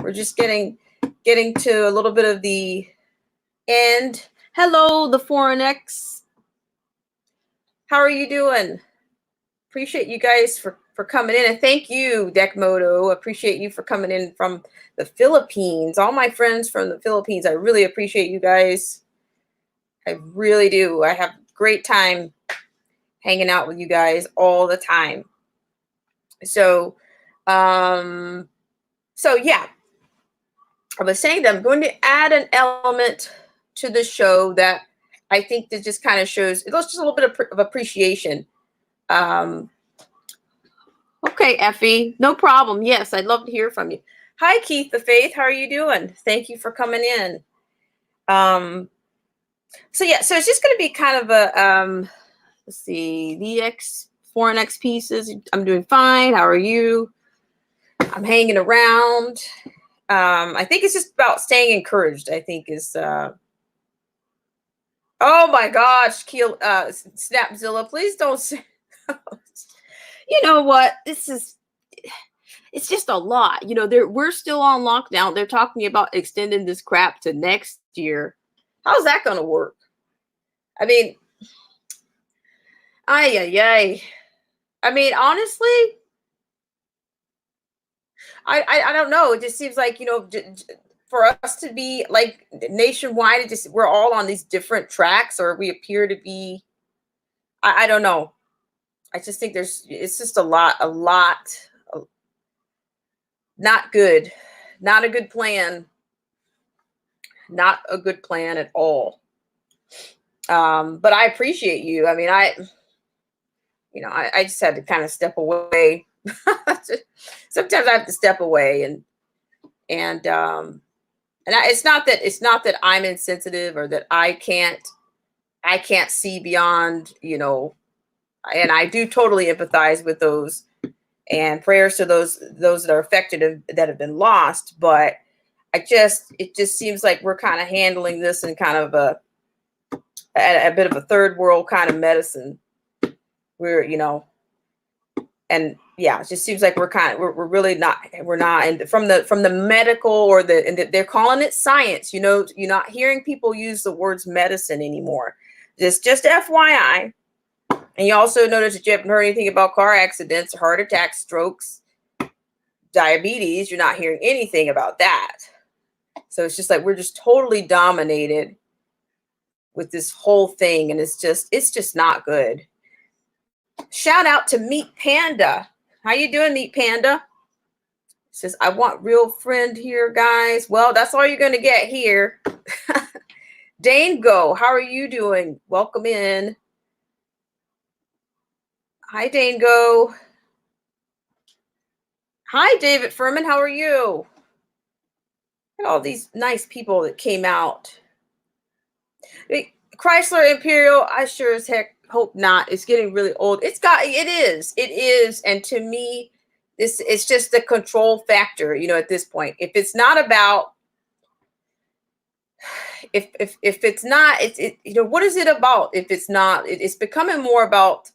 We're just getting to a little bit of the end. Hello, the Foreign X. How are you doing? Appreciate you guys for coming in. And thank you, Deckmoto. Appreciate you for coming in from the Philippines. All my friends from the Philippines, I really appreciate you guys. I really do. I have a great time hanging out with you guys all the time. So, yeah, I was saying that I'm going to add an element to the show that I think that just kind of shows, it's just a little bit of appreciation. Okay, Effie, no problem. Yes, I'd love to hear from you. Hi, Keith the Faith. How are you doing? Thank you for coming in. So yeah, so it's just going to be kind of a, let's see, the Foreign X pieces. I'm doing fine. How are you? I'm hanging around. I think it's just about staying encouraged, I think is, oh my gosh, Snapzilla, please don't say, you know what, it's just a lot. You know, we're still on lockdown. They're talking about extending this crap to next year. How's that going to work? I mean, I mean, honestly, I don't know. It just seems like, you know, for us to be like nationwide, we're all on these different tracks, or we appear to be. I don't know. I just think it's just a lot, not good, not a good plan, not a good plan at all. But I appreciate you. I mean, I just had to kind of step away. Sometimes I have to step away, and it's not that I'm insensitive or that I can't see beyond, you know, and I do totally empathize with those, and prayers to those that are affected, that have been lost. But it just seems like we're kind of handling this in kind of a bit of a third world kind of medicine. We're, you know, and yeah, it just seems like we're really not, and from the medical or and they're calling it science. You know, you're not hearing people use the words medicine anymore. Just FYI. And you also notice that you haven't heard anything about car accidents, heart attacks, strokes, diabetes. You're not hearing anything about that. So it's just like we're just totally dominated with this whole thing, and it's just not good. Shout out to Meat Panda. How you doing, Meat Panda? Says, I want real friend here, guys. Well, that's all you're going to get here. Dane Go, how are you doing? Welcome in. Hi, Dane Go. Hi, David Furman. How are you? Look at all these nice people that came out. Chrysler Imperial, I sure as heck hope not. It's getting really old. It is. And to me, it's just the control factor, you know, at this point. If it's not about, if it's not, you know, what is it about? If it's not, it's becoming more about,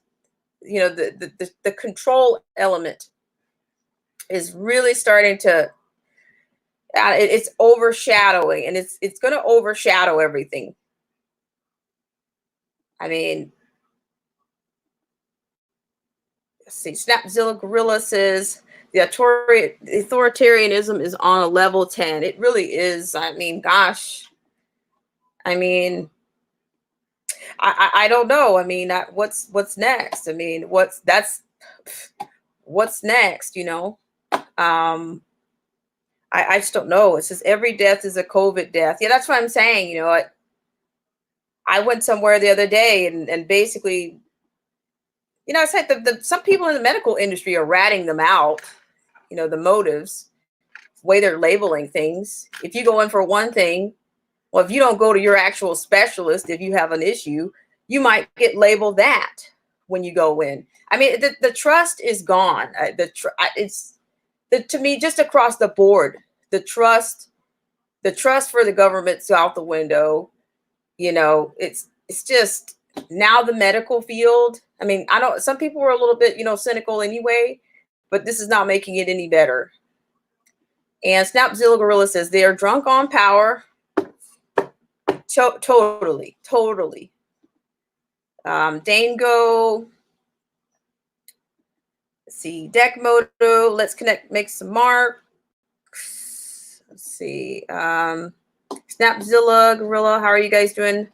you know, the control element is really starting to, it's overshadowing, and it's going to overshadow everything. I mean, let's see, Snapzilla Gorilla says the authoritarianism is on a level 10. It really is. I mean, gosh. I mean, I don't know. I mean, what's next? I mean, what's next, you know? I just don't know. It says every death is a COVID death. Yeah, that's what I'm saying. You know, I went somewhere the other day, and basically, you know, it's like some people in the medical industry are ratting them out, you know, the motives. way they're labeling things. If you go in for one thing, well, if you don't go to your actual specialist, if you have an issue, you might get labeled that when you go in. I mean, the trust is gone. To me, just across the board, the trust for the government's out the window. You know, it's just now the medical field. I mean, I know some people were a little bit, cynical anyway, but this is not making it any better. And Snapzilla Gorilla says they are drunk on power. Totally. Dango. Let's see. Deckmoto. Let's connect. Make some marks. Let's see. Snapzilla Gorilla. How are you guys doing?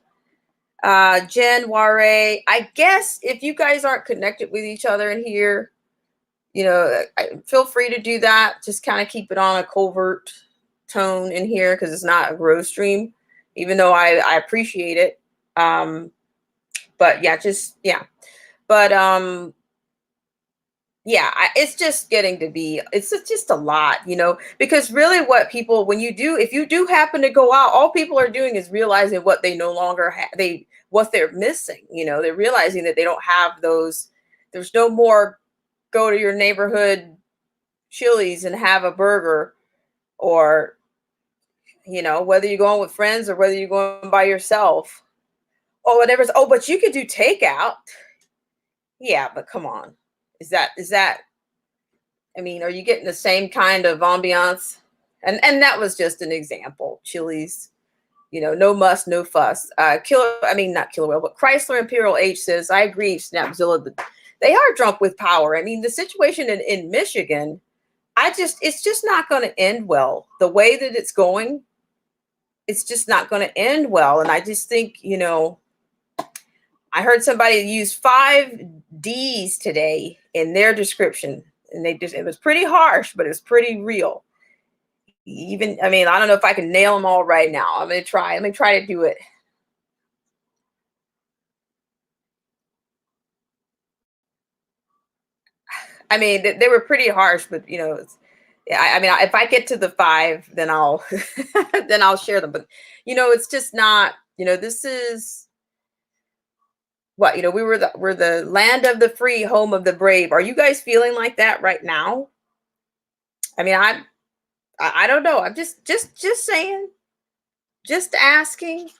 Jen Ware. I guess if you guys aren't connected with each other in here, feel free to do that. Just kind of keep it on a covert tone in here because it's not a gross stream, even though I appreciate it. But yeah, it's just getting to be, it's just a lot, because really what people, if you do happen to go out, all people are doing is realizing what they no longer have, what they're missing, they're realizing that they don't have those, there's no more go to your neighborhood Chili's and have a burger, or, whether you're going with friends or whether you're going by yourself or whatever. Oh, but you could do takeout. Yeah, but come on. Is that, I mean, are you getting the same kind of ambiance? And that was just an example. Chili's, no muss, no fuss. Not Killer Whale, but Chrysler Imperial H says, I agree, Snapzilla, they are drunk with power. I mean, the situation in Michigan, it's just not going to end well. The way that it's going, it's just not going to end well. And I just think, I heard somebody use 5 Ds today in their description, and it was pretty harsh, but it was pretty real. I don't know if I can nail them all right now. I'm going to try. Let me try to do it. I mean, they were pretty harsh, but if I get to the 5, then I'll share them. But it's just not. This is what we're the land of the free, home of the brave. Are you guys feeling like that right now? I mean, I don't know. I'm just saying, just asking.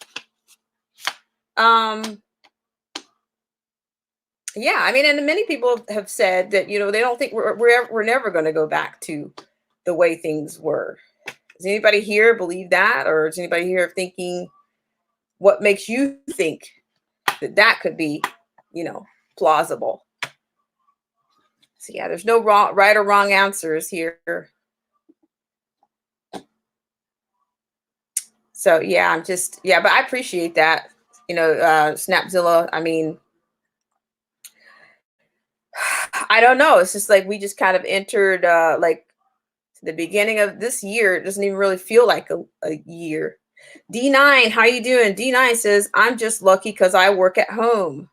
Yeah, I mean, and many people have said that, they don't think we're never going to go back to the way things were. Does anybody here believe that? Or is anybody here thinking, what makes you think that could be, plausible? So yeah, there's no right or wrong answers here. So yeah, but I appreciate that, Snapzilla. I mean, I don't know. It's just like we just kind of entered like the beginning of this year. It doesn't even really feel like a year. D9, how you doing? D9 says, I'm just lucky because I work at home.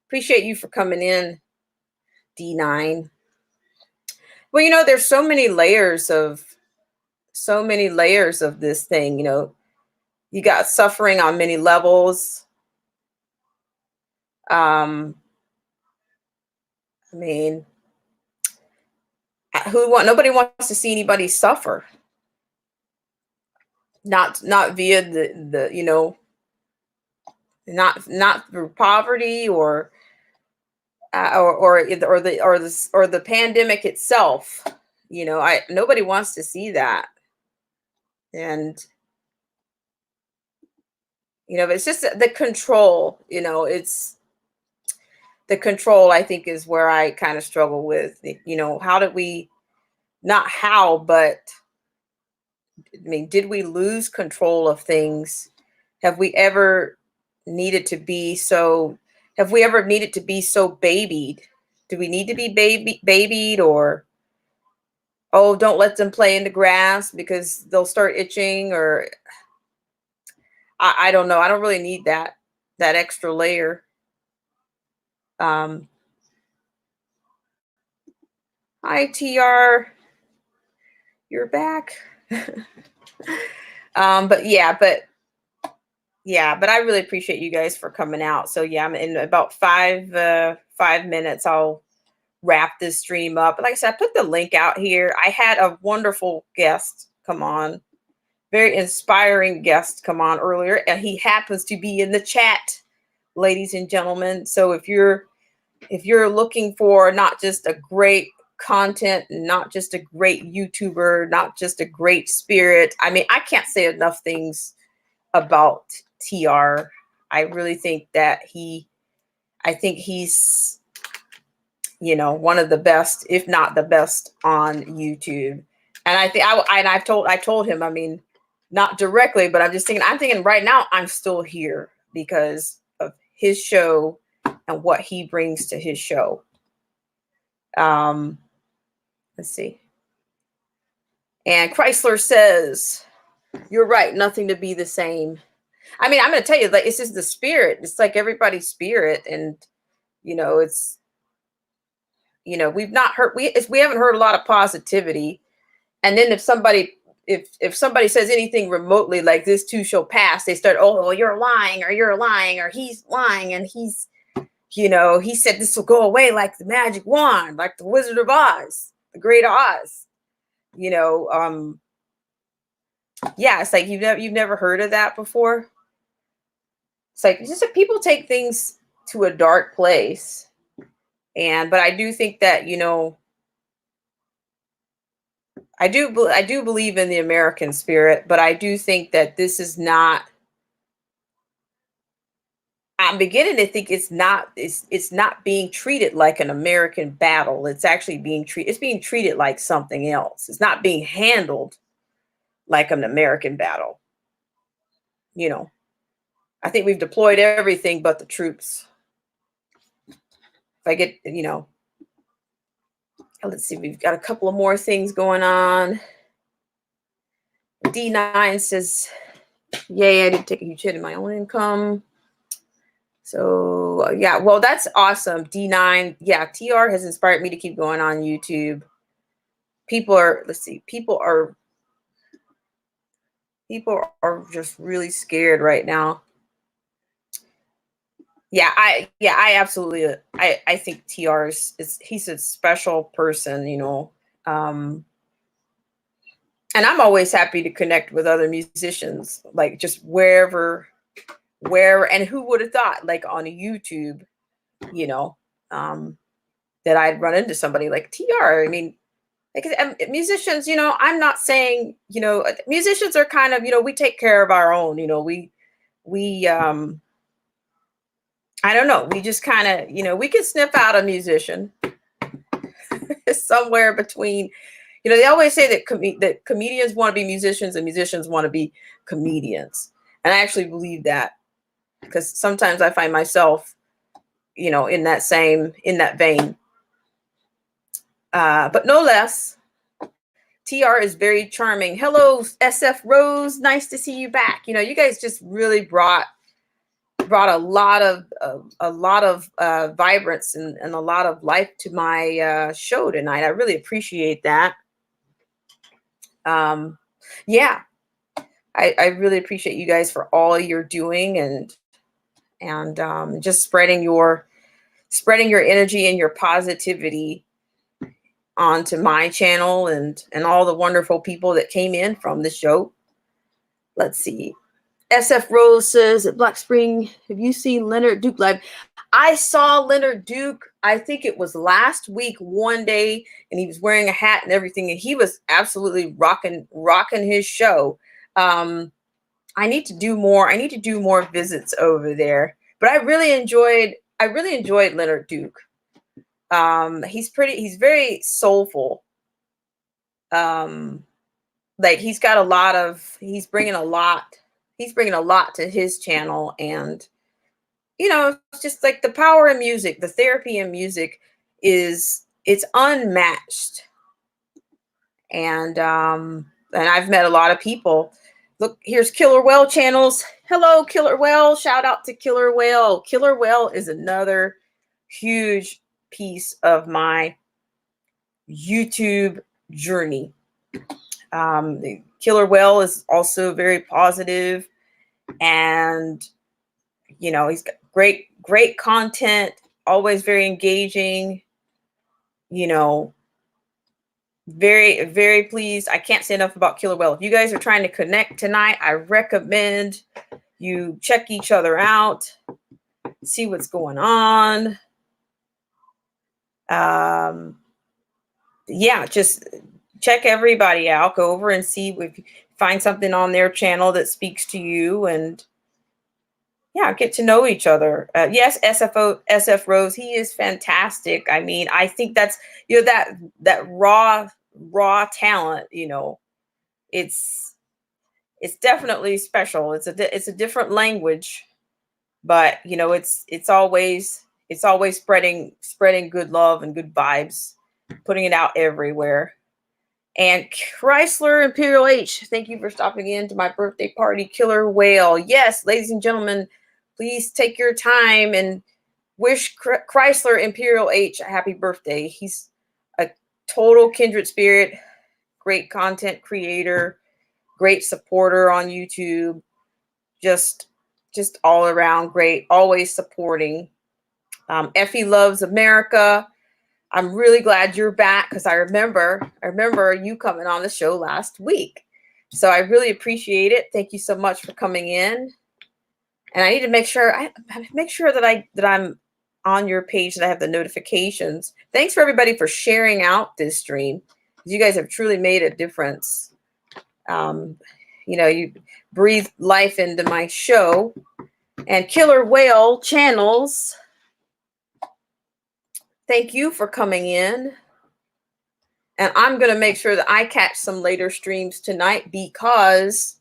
Appreciate you for coming in, D9. Well, there's so many layers of this thing. You got suffering on many levels. I mean, nobody wants to see anybody suffer. Not via the not through poverty or the pandemic itself. Nobody wants to see that. And but it's just the control, it's the control, I think, is where I kind of struggle with. How did we, not how, but I mean, did we lose control of things? Have we ever needed to be so babied? Do we need to be babied, or, oh, don't let them play in the grass because they'll start itching, or I don't know. I don't really need that extra layer. Hi, TR. you're back. But I really appreciate you guys for coming out. So yeah, I'm in about 5 minutes. I'll wrap this stream up. Like I said, I put the link out here. I had a wonderful guest come on, very inspiring guest come on earlier, and he happens to be in the chat, ladies and gentlemen. So if you're looking for not just a great content, not just a great YouTuber, not just a great spirit, I mean, I can't say enough things about TR. I really think that I think he's, one of the best, if not the best, on YouTube. And I think I told him, I mean, not directly, but I'm thinking right now I'm still here because of his show and what he brings to his show. Let's see. And Chrysler says, you're right, nothing to be the same. I mean, I'm going to tell you, like, it's just the spirit. It's like everybody's spirit. And, it's, we've not heard, we haven't heard a lot of positivity. And then if somebody says anything remotely like this too shall pass, they start, oh, well, you're lying, or he's lying. And he's, he said this will go away like the magic wand, like the Wizard of Oz, the Great Oz, yeah, it's like you've never heard of that before. It's like just that people take things to a dark place. But I do think that, I do believe in the American spirit, but I do think that this is not, I'm beginning to think it's not being treated like an American battle. It's actually being treated like something else. It's not being handled like an American battle. I think we've deployed everything but the troops. If I get, let's see, we've got a couple of more things going on. D9 says, yay, I did take a huge hit in my own income. So yeah, well, that's awesome. D9. Yeah, TR has inspired me to keep going on YouTube. People are just really scared right now. Yeah, I absolutely, I think TR he's a special person, and I'm always happy to connect with other musicians, like just where, and who would have thought, like on YouTube, that I'd run into somebody like TR. I mean, like musicians, I'm not saying, musicians are kind of, we take care of our own, we I don't know. We just kind of, we can sniff out a musician somewhere between, they always say that comedians want to be musicians and musicians want to be comedians. And I actually believe that because sometimes I find myself, in that vein. But no less, TR is very charming. Hello, SF Rose. Nice to see you back. You guys just really brought a lot of vibrance and a lot of life to my show tonight. I really appreciate that. Yeah, I really appreciate you guys for all you're doing and just spreading your energy and your positivity onto my channel and all the wonderful people that came in from the show. Let's see. SF Rose says at Black Spring, have you seen Leonard Duke live? I saw Leonard Duke, I think it was last week, one day, and he was wearing a hat and everything, and he was absolutely rocking his show. I need to do more visits over there. But I really enjoyed Leonard Duke. He's very soulful. Like he's bringing a lot to his channel, and it's just like the power in music, the therapy in music it's unmatched. And I've met a lot of people. Look, here's Killer Whale channels. Hello, Killer Whale. Shout out to Killer Whale. Killer Whale is another huge piece of my YouTube journey. The Killer Whale is also very positive, and he's got great content, always very engaging. Very, very pleased. I can't say enough about Killer Whale. If you guys are trying to connect tonight, I recommend you check each other out, see what's going on. Yeah, just check everybody out. Go over and see if you find something on their channel that speaks to you, and yeah, get to know each other. Yes, SF Rose, he is fantastic. I mean, I think that's that raw talent. It's definitely special. It's a different language, but it's always spreading good love and good vibes, putting it out everywhere. And Chrysler Imperial H, thank you for stopping in to my birthday party, Killer Whale. Yes, ladies and gentlemen, please take your time and wish Chrysler Imperial H a happy birthday. He's a total kindred spirit, great content creator, great supporter on YouTube, just all around great, always supporting. Effie Loves America. I'm really glad you're back, because I remember you coming on the show last week. So I really appreciate it. Thank you so much for coming in. And I need to make sure that I'm on your page, that I have the notifications. Thanks for everybody for sharing out this stream. You guys have truly made a difference. You breathe life into my show. And Killer Whale Channels, thank you for coming in. And I'm going to make sure that I catch some later streams tonight, because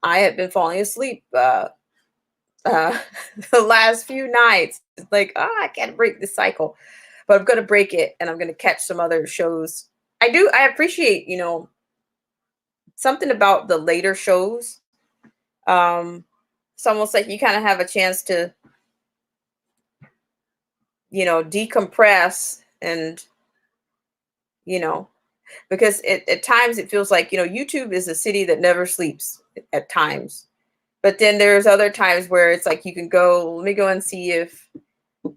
I have been falling asleep the last few nights. It's like, I can't break this cycle. But I'm going to break it, and I'm going to catch some other shows. I appreciate, something about the later shows. It's almost like you kind of have a chance to, decompress, and, because at times it feels like, YouTube is a city that never sleeps at times. But then there's other times where it's like, you can let me go and see if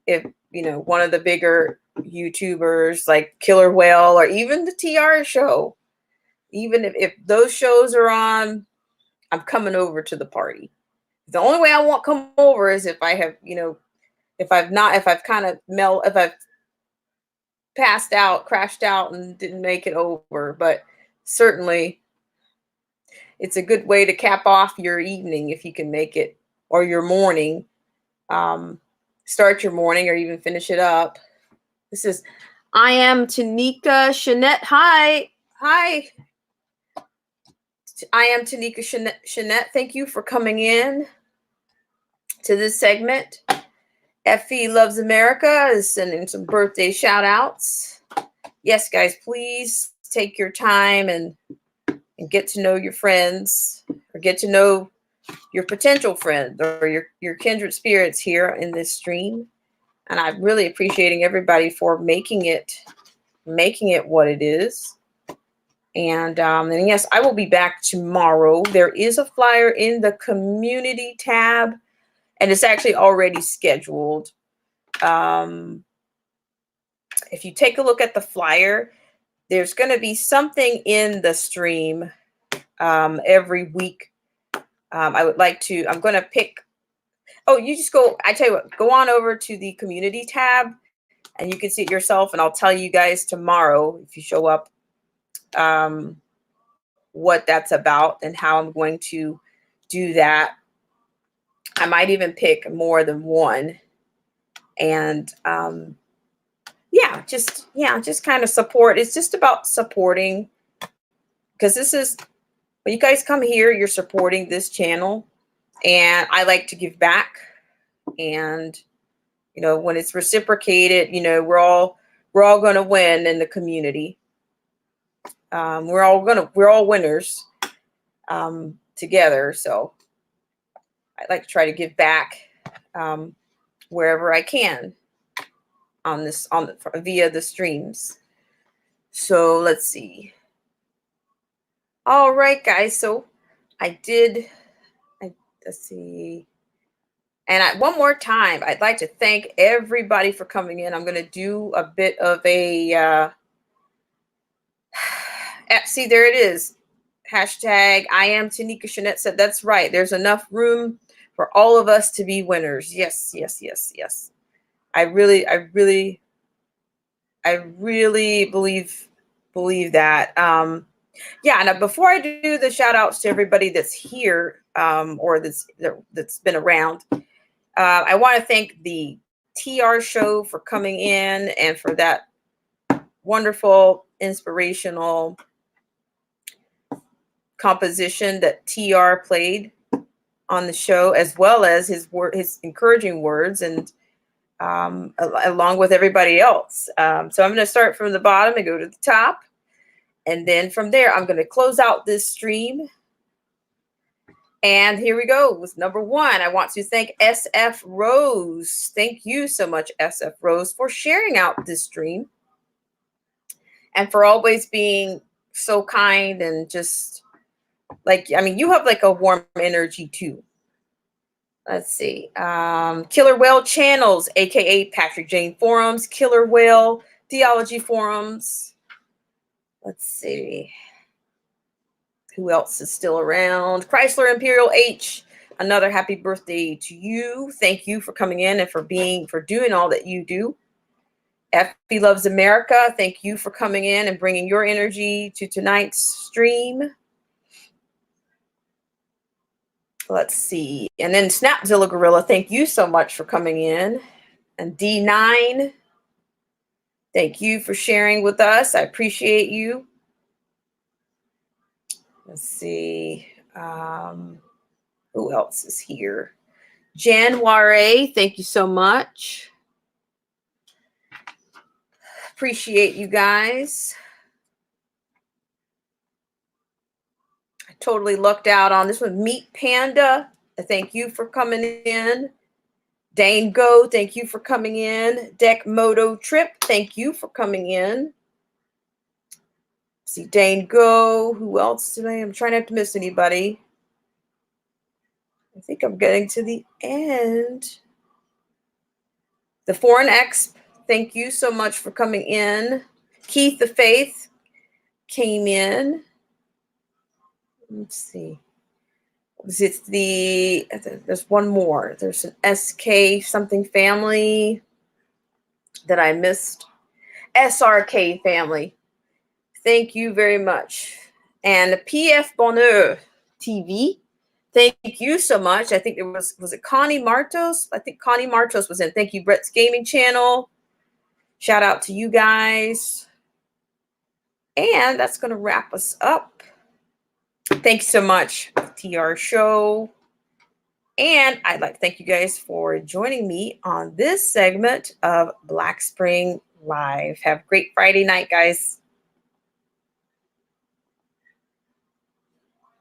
one of the bigger YouTubers like Killer Whale, or even the TR show, even if those shows are on, I'm coming over to the party. The only way I won't come over is if I have, if I've passed out, crashed out, and didn't make it over. But certainly it's a good way to cap off your evening if you can make it, or your morning. Start your morning, or even finish it up. I am Tanika Shanette. Hi. I am Tanika Shanette. Thank you for coming in to this segment. Effie Loves America is sending some birthday shout outs. Yes, guys, please take your time and get to know your friends, or get to know your potential friends, or your kindred spirits here in this stream. And I'm really appreciating everybody for making it what it is. And yes, I will be back tomorrow. There is a flyer in the community tab, and it's actually already scheduled. If you take a look at the flyer, there's going to be something in the stream every week. I'm going to pick. Oh, you just go. I tell you what, go on over to the community tab, and you can see it yourself. And I'll tell you guys tomorrow, if you show up, what that's about and how I'm going to do that. I might even pick more than one. And just kind of support. It's just about supporting, because this is, when you guys come here, you're supporting this channel, and I like to give back. And when it's reciprocated, we're all going to win in the community. We're all winners together. So I like to try to give back wherever I can via the streams. So let's see. All right, guys. So let's see. And one more time, I'd like to thank everybody for coming in. I'm going to do a bit of a, see, there it is. Hashtag I am Tanika Shanette said, that's right. There's enough room for all of us to be winners. Yes, yes, yes, yes. I really believe that. Yeah. Now, before I do the shout outs to everybody that's here, or that's been around, I want to thank the TR show for coming in and for that wonderful, inspirational composition that TR played on the show, as well as his encouraging words, and along with everybody else. So I'm going to start from the bottom and go to the top. And then from there, I'm going to close out this stream. And here we go with number one. I want to thank SF Rose. Thank you so much, SF Rose, for sharing out this stream and for always being so kind and just like, I mean, you have like a warm energy too. Let's see. Killer Whale Channels, aka Patrick Jane Forums, Killer Whale Theology Forums. Let's see. Who else is still around? Chrysler Imperial H. Another happy birthday to you. Thank you for coming in and for doing all that you do. FB Loves America. Thank you for coming in and bringing your energy to tonight's stream. Let's see. And then Snapzilla Gorilla, thank you so much for coming in. And D9, thank you for sharing with us. I appreciate you. Let's see. Who else is here? January, thank you so much. Appreciate you guys. I totally lucked out on this one. Meat Panda, thank you for coming in. Dane Go, thank you for coming in. Deck Moto Trip, thank you for coming in. See Dane Go. Who else today? I'm trying not to miss anybody. I think I'm getting to the end. The Foreign X, thank you so much for coming in. Keith the Faith came in. Let's see. There's one more. There's an SK something family that I missed. SRK family. Thank you very much. And PF Bonheur TV. Thank you so much. I think it was it Connie Martos? I think Connie Martos was in. Thank you, Brett's Gaming Channel. Shout out to you guys. And that's going to wrap us up. Thanks so much, TR Show. And I'd like to thank you guys for joining me on this segment of Black Spring Live. Have a great Friday night, guys.